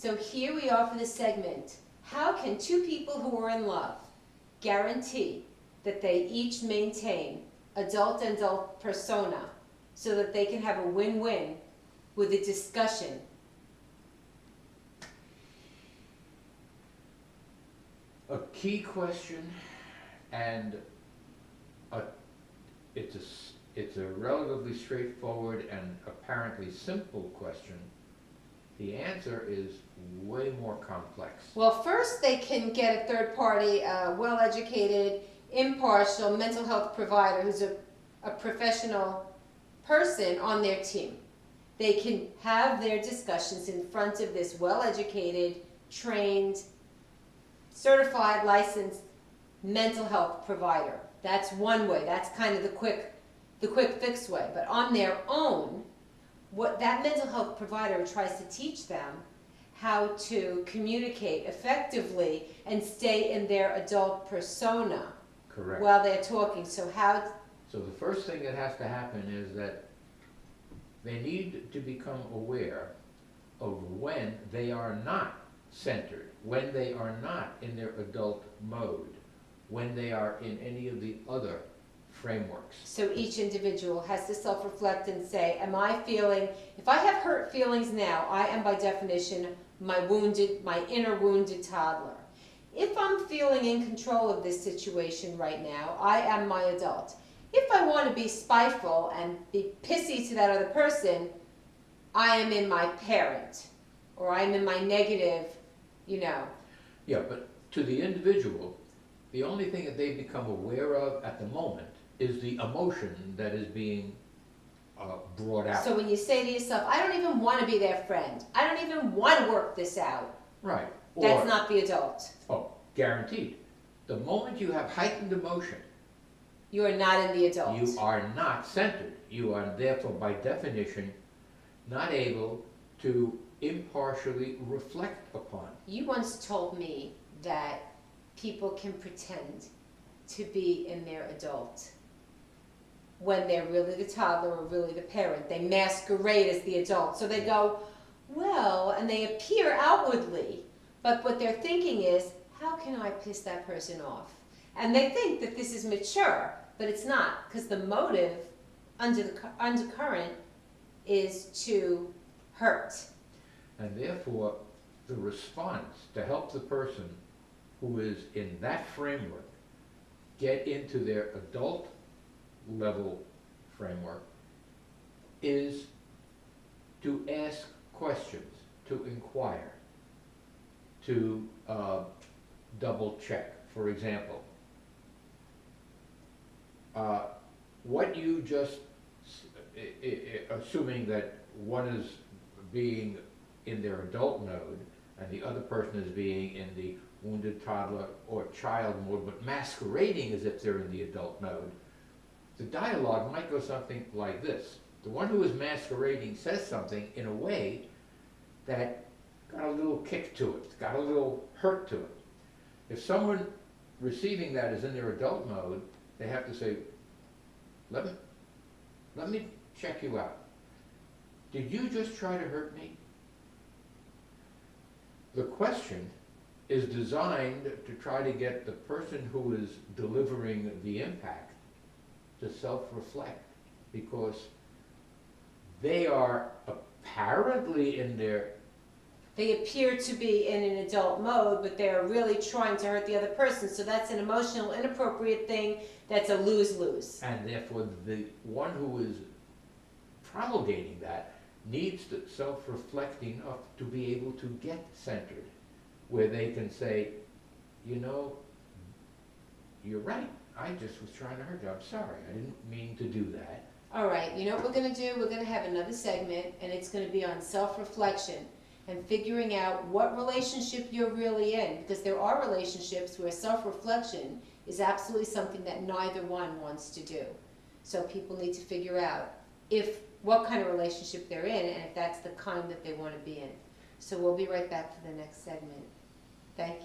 So here we are for the segment. How can two people who are in love guarantee that they each maintain adult and adult persona so that they can have a win-win with a discussion? A key question, and it's a relatively straightforward and apparently simple question. The answer is way more complex. Well, first they can get a third party, well-educated, impartial mental health provider who's a professional person on their team. They can have their discussions in front of this well-educated, trained, certified, licensed mental health provider. That's one way. That's kind of the quick fix way. But on their own, what that mental health provider tries to teach them how to communicate effectively and stay in their adult persona. Correct. While they're talking. So the first thing that has to happen is that they need to become aware of when they are not centered, when they are not in their adult mode, when they are in any of the other frameworks. So each individual has to self-reflect and say, am I feeling, if I have hurt feelings now, I am by definition my inner wounded toddler. If I'm feeling in control of this situation right now, I am my adult. If I want to be spiteful and be pissy to that other person, I am in my parent, or I'm in my negative, Yeah, but to the individual, the only thing that they become aware of at the moment is the emotion that is being brought out. So when you say to yourself, I don't even want to be their friend, I don't even want to work this out. Right. That's not the adult. Oh, guaranteed. The moment you have heightened emotion, you are not in the adult. you are not centered. You are therefore, by definition, not able to impartially reflect upon. You once told me that people can pretend to be in their adult when they're really the toddler or really the parent. They masquerade as the adult. So they go, well, and they appear outwardly, but what they're thinking is, how can I piss that person off? And they think that this is mature, but it's not, because the motive undercurrent is to hurt. And therefore, the response to help the person who is in that framework get into their adult level framework is to ask questions, to inquire, to double check. For example, what you just, assuming that one is being in their adult mode and the other person is being in the wounded toddler or child mode, but masquerading as if they're in the adult mode, the dialogue might go something like this. The one who is masquerading says something in a way that got a little kick to it, got a little hurt to it. If someone receiving that is in their adult mode, they have to say, let me check you out. Did you just try to hurt me? The question is designed to try to get the person who is delivering the impact to self-reflect, because they are apparently in their... They appear to be in an adult mode, but they're really trying to hurt the other person. So that's an emotional, inappropriate thing. That's a lose-lose. And therefore, the one who is promulgating that needs to self-reflect enough to be able to get centered, where they can say, you know, you're right. I just was trying to hurt you. I'm sorry. I didn't mean to do that. All right. You know what we're going to do? We're going to have another segment, and it's going to be on self-reflection and figuring out what relationship you're really in. Because there are relationships where self-reflection is absolutely something that neither one wants to do. So people need to figure out what kind of relationship they're in and if that's the kind that they want to be in. So we'll be right back for the next segment. Thank you.